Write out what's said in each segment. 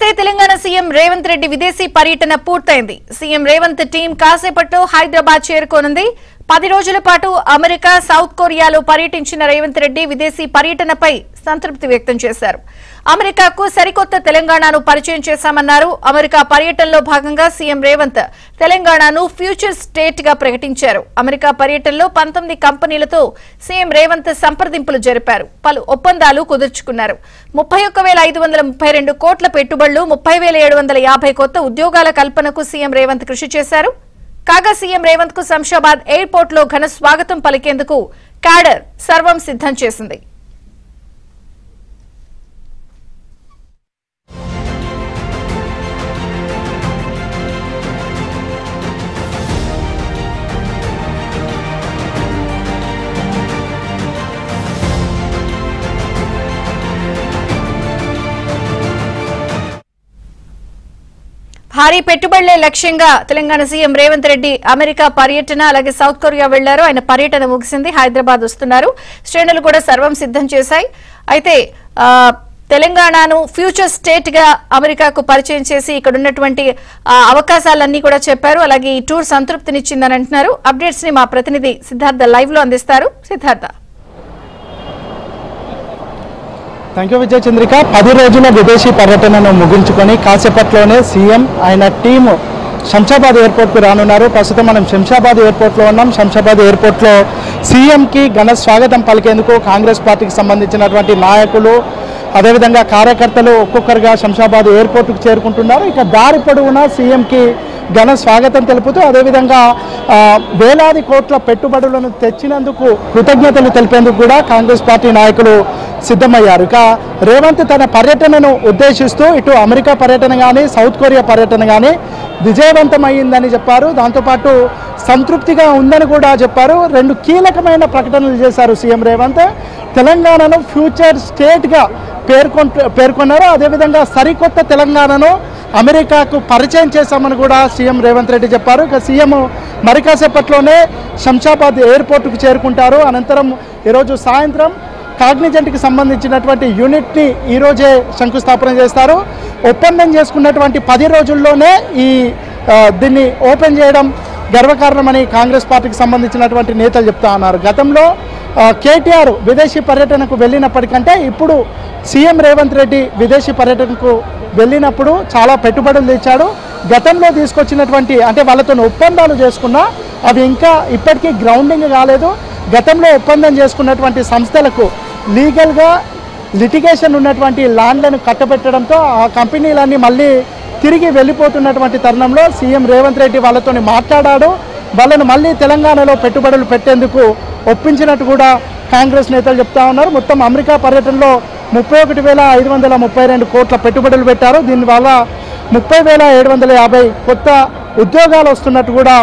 Telangana CM Revanth Reddy విదేశీ పర్యటన పూర్తయింది. సీఎం రేవంత్ టీం కాసేపట్లో హైదరాబాద్ చేరుకోనుంది. 10 రోజుల పాటు అమెరికా, సౌత్ కొరియాలో పర్యటించిన రేవంత్ రెడ్డి విదేశీ పర్యటనపై సంతృప్తి వ్యక్తం చేశారు. అమెరికాకు సరికొత్త తెలంగాణను పరిచయం చేశామన్నారు. అమెరికా పర్యటనలో భాగంగా సీఎం రేవంత్ తెలంగాణను ఫ్యూచర్ స్టేట్ గా ప్రకటించారు. అమెరికా పర్యటనలో 19 కంపెనీలతో సీఎం రేవంత్ సంప్రదింపులు జరిపారు. పలు ఒప్పందాలు కుదుర్చుకున్నారు. 31,532 కోట్ల పెట్టుబడులు, 30,750 కొత్త ఉద్యోగాల కల్పనకు సీఎం రేవంత్ కృషి చేశారు. కాగా సీఎం రేవంత్ కు శంషాబాద్ ఎయిర్పోర్ట్ లో ఘన స్వాగతం పలికేందుకు క్యాడర్ సర్వం సిద్ధం చేసింది. భారీ పెట్టుబడులే లక్ష్యంగా తెలంగాణ సీఎం రేవంత్ రెడ్డి అమెరికా పర్యటన, అలాగే సౌత్ కొరియా వెళ్లారు. ఆయన పర్యటన ముగిసింది. హైదరాబాద్ వస్తున్నారు. శ్రేణులు కూడా సర్వం సిద్ధం చేశాయి. అయితే తెలంగాణను ఫ్యూచర్ స్టేట్ గా అమెరికాకు పరిచయం చేసి ఇక్కడ ఉన్నటువంటి అవకాశాలన్నీ కూడా చెప్పారు. అలాగే ఈ టూర్ సంతృప్తినిచ్చిందని అంటున్నారు. అప్డేట్స్ ని మా ప్రతినిధి సిద్ధార్థ లైవ్ లో అందిస్తారు. సిద్ధార్థ. థ్యాంక్ యూ విజయ చంద్రిక. 10 రోజుల విదేశీ పర్యటనను ముగించుకొని కాసేపట్లోనే సీఎం ఆయన టీము శంషాబాద్ ఎయిర్పోర్ట్కు రానున్నారు. ప్రస్తుతం మనం శంషాబాద్ ఎయిర్పోర్ట్లో ఉన్నాం. శంషాబాద్ ఎయిర్పోర్ట్లో సీఎంకి ఘన స్వాగతం పలికేందుకు కాంగ్రెస్ పార్టీకి సంబంధించినటువంటి నాయకులు, అదేవిధంగా కార్యకర్తలు ఒక్కొక్కరుగా శంషాబాద్ ఎయిర్పోర్టుకు చేరుకుంటున్నారు. ఇక దారి పొడవునా సీఎంకి ఘన స్వాగతం తెలుపుతూ, అదేవిధంగా వేలాది కోట్ల పెట్టుబడులను తెచ్చినందుకు కృతజ్ఞతలు తెలిపేందుకు కూడా కాంగ్రెస్ పార్టీ నాయకులు సిద్ధమయ్యారు. ఇక రేవంత్ తన పర్యటనను ఉద్దేశిస్తూ ఇటు అమెరికా పర్యటన కానీ, సౌత్ కొరియా పర్యటన కానీ విజయవంతమైందని చెప్పారు. దాంతోపాటు సంతృప్తిగా ఉందని కూడా చెప్పారు. 2 కీలకమైన ప్రకటనలు చేశారు సీఎం రేవంత్. తెలంగాణను ఫ్యూచర్ స్టేట్గా పేర్కొన్నారు. అదేవిధంగా సరికొత్త తెలంగాణను అమెరికాకు పరిచయం చేశామని కూడా సీఎం రేవంత్ రెడ్డి చెప్పారు. ఇక సీఎం మరి కాసేపట్లోనే శంషాబాద్ ఎయిర్పోర్టుకు చేరుకుంటారు. అనంతరం ఈరోజు సాయంత్రం కాగ్నిజెంట్కి సంబంధించినటువంటి యూనిట్ని ఈరోజే శంకుస్థాపన చేస్తారు. ఒప్పందం చేసుకున్నటువంటి 10 రోజుల్లోనే దీన్ని ఓపెన్ చేయడం గర్వకారణమని కాంగ్రెస్ పార్టీకి సంబంధించినటువంటి నేతలు చెప్తా ఉన్నారు. గతంలో కేటీఆర్ విదేశీ పర్యటనకు వెళ్ళినప్పటికంటే ఇప్పుడు సీఎం రేవంత్ రెడ్డి విదేశీ పర్యటనకు వెళ్ళినప్పుడు చాలా పెట్టుబడులు తెచ్చాడు. గతంలో తీసుకొచ్చినటువంటి, అంటే వాళ్ళతో ఒప్పందాలు చేసుకున్నా అవి ఇంకా ఇప్పటికీ గ్రౌండింగ్ కాలేదు. గతంలో ఒప్పందం చేసుకున్నటువంటి సంస్థలకు లీగల్గా లిటిగేషన్ ఉన్నటువంటి ల్యాండ్లను కట్టబెట్టడంతో ఆ కంపెనీలన్నీ మళ్ళీ తిరిగి వెళ్ళిపోతున్నటువంటి తరుణంలో సీఎం రేవంత్ రెడ్డి వాళ్ళతో మాట్లాడాడు. వాళ్ళను మళ్ళీ తెలంగాణలో పెట్టుబడులు పెట్టేందుకు ఒప్పించినట్టు కూడా కాంగ్రెస్ నేతలు చెప్తా ఉన్నారు. మొత్తం అమెరికా పర్యటనలో 31,532 కోట్ల పెట్టుబడులు పెట్టారు. దీనివల్ల 30,750 కొత్త ఉద్యోగాలు వస్తున్నట్టు కూడా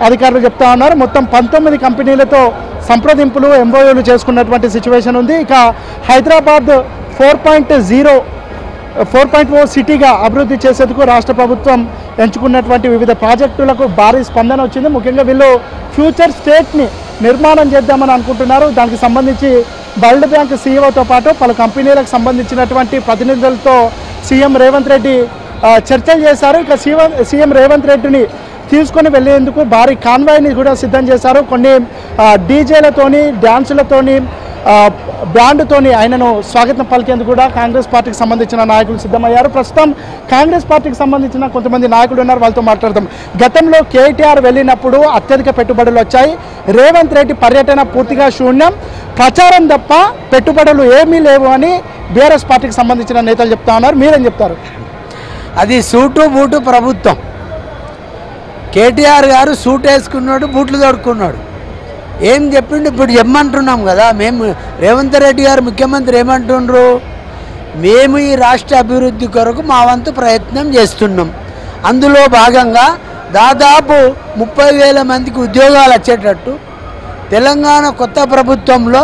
అధికారులు చెప్తా ఉన్నారు. మొత్తం 19 కంపెనీలతో సంప్రదింపులు, ఎంఓయూలు చేసుకున్నటువంటి సిచ్యువేషన్ ఉంది. ఇక హైదరాబాద్ 4.0 సిటీగా అభివృద్ధి చేసేందుకు రాష్ట్ర ప్రభుత్వం ఎంచుకున్నటువంటి వివిధ ప్రాజెక్టులకు భారీ స్పందన వచ్చింది. ముఖ్యంగా వీళ్ళు ఫ్యూచర్ స్టేట్ని నిర్మాణం చేద్దామని అనుకుంటున్నారు. దానికి సంబంధించి వరల్డ్ బ్యాంక్ సీఈఓతో పాటు పలు కంపెనీలకు సంబంధించినటువంటి ప్రతినిధులతో సీఎం రేవంత్ రెడ్డి చర్చలు చేశారు. ఇక సీఎం రేవంత్ రెడ్డిని తీసుకొని వెళ్లేందుకు భారీ కాన్వాయ్ని కూడా సిద్ధం చేశారు. కొన్ని డీజేలతోని, డ్యాన్సులతోని, బ్యాండ్తోని ఆయనను స్వాగతం పలికేందుకు కూడా కాంగ్రెస్ పార్టీకి సంబంధించిన నాయకులు సిద్ధమయ్యారు. ప్రస్తుతం కాంగ్రెస్ పార్టీకి సంబంధించిన కొంతమంది నాయకులు ఉన్నారు, వాళ్ళతో మాట్లాడదాం. గతంలో కేటీఆర్ వెళ్ళినప్పుడు అత్యధిక పెట్టుబడులు వచ్చాయి. రేవంత్ రెడ్డి పర్యటన పూర్తిగా శూన్యం, ప్రచారం తప్ప పెట్టుబడులు ఏమీ లేవు అని బీఆర్ఎస్ పార్టీకి సంబంధించిన నేతలు చెప్తా ఉన్నారు. మీరేం చెప్తారు? అది సూటు బూటు ప్రభుత్వం. కేటీఆర్ గారు సూట్ వేసుకున్నాడు, బూట్లు తొడుక్కున్నాడు. ఏం చెప్పిండు? ఇప్పుడు చెప్పమంటున్నాం కదా. మేము రేవంత్ రెడ్డి గారు ముఖ్యమంత్రి ఏమంటుండ్రు? మేము ఈ రాష్ట్ర అభివృద్ధి కొరకు మా వంతు ప్రయత్నం చేస్తున్నాం. అందులో భాగంగా దాదాపు 30,000 మందికి ఉద్యోగాలు వచ్చేటట్టు తెలంగాణ కొత్త ప్రభుత్వంలో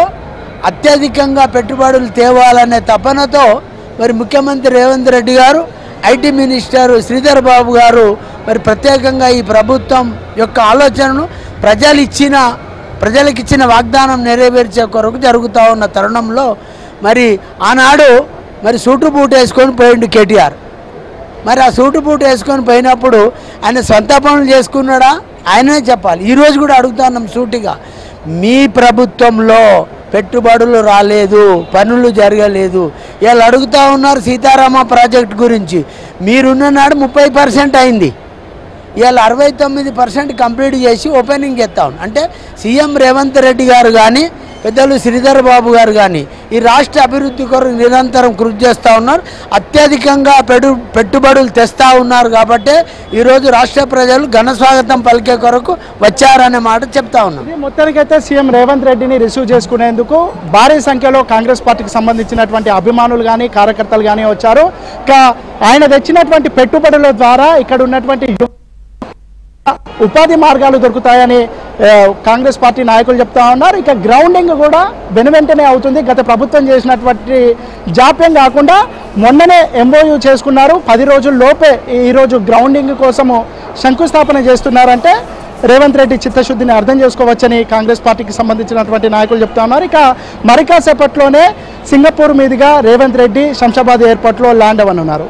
అత్యధికంగా పెట్టుబడులు తేవాలనే తపనతో మరి ముఖ్యమంత్రి రేవంత్ రెడ్డి గారు, ఐటీ మినిస్టర్ శ్రీధర్ బాబు గారు మరి ప్రత్యేకంగా ఈ ప్రభుత్వం యొక్క ఆలోచనను ప్రజలకు ఇచ్చిన వాగ్దానం నెరవేర్చే కొరకు జరుగుతూ ఉన్న తరుణంలో మరి ఆనాడు మరి సూటు బూట్ వేసుకొని పోయిండు కేటీఆర్. మరి ఆ సూటు బూటు వేసుకొని పోయినప్పుడు ఆయన సొంత పనులు చేసుకున్నాడా ఆయనే చెప్పాలి. ఈరోజు కూడా అడుగుతున్నాం సూటిగా, మీ ప్రభుత్వంలో పెట్టుబడులు రాలేదు, పనులు జరగలేదు. వీళ్ళు అడుగుతూ ఉన్నారు సీతారామ ప్రాజెక్ట్ గురించి. మీరున్న నాడు 30% అయింది, ఇవాళ 69% కంప్లీట్ చేసి ఓపెనింగ్ చేస్తా ఉన్నాం. అంటే సీఎం రేవంత్ రెడ్డి గారు కానీ పెద్దలు శ్రీధర్ బాబు గారు కానీ ఈ రాష్ట్ర అభివృద్ధి కొరకు నిరంతరం కృషి చేస్తూ ఉన్నారు. అత్యధికంగా పెట్టుబడులు తెస్తూ ఉన్నారు. కాబట్టి ఈరోజు రాష్ట్ర ప్రజలు ఘన స్వాగతం పలికే కొరకు వచ్చారనే మాట చెప్తా ఉన్నాం. మొత్తానికైతే సీఎం రేవంత్ రెడ్డిని రిసీవ్ చేసుకునేందుకు భారీ సంఖ్యలో కాంగ్రెస్ పార్టీకి సంబంధించినటువంటి అభిమానులు కానీ కార్యకర్తలు కానీ వచ్చారు. ఆయన తెచ్చినటువంటి పెట్టుబడుల ద్వారా ఇక్కడ ఉన్నటువంటి ఉపాధి మార్గాలు దొరుకుతాయని కాంగ్రెస్ పార్టీ నాయకులు చెప్తా ఉన్నారు. ఇక గ్రౌండింగ్ కూడా వెనువెంటనే అవుతుంది. గత ప్రభుత్వం చేసినటువంటి జాప్యం కాకుండా మొన్ననే MOU చేసుకున్నారు. 10 రోజుల లోపే ఈరోజు గ్రౌండింగ్ కోసము శంకుస్థాపన చేస్తున్నారంటే రేవంత్ రెడ్డి చిత్తశుద్ధిని అర్థం చేసుకోవచ్చని కాంగ్రెస్ పార్టీకి సంబంధించినటువంటి నాయకులు చెప్తా ఉన్నారు. ఇక మరి కాసేపట్లోనే సింగపూర్ మీదుగా రేవంత్ రెడ్డి శంషాబాద్ ఎయిర్పోర్ట్లో ల్యాండ్ అవ్వనున్నారు.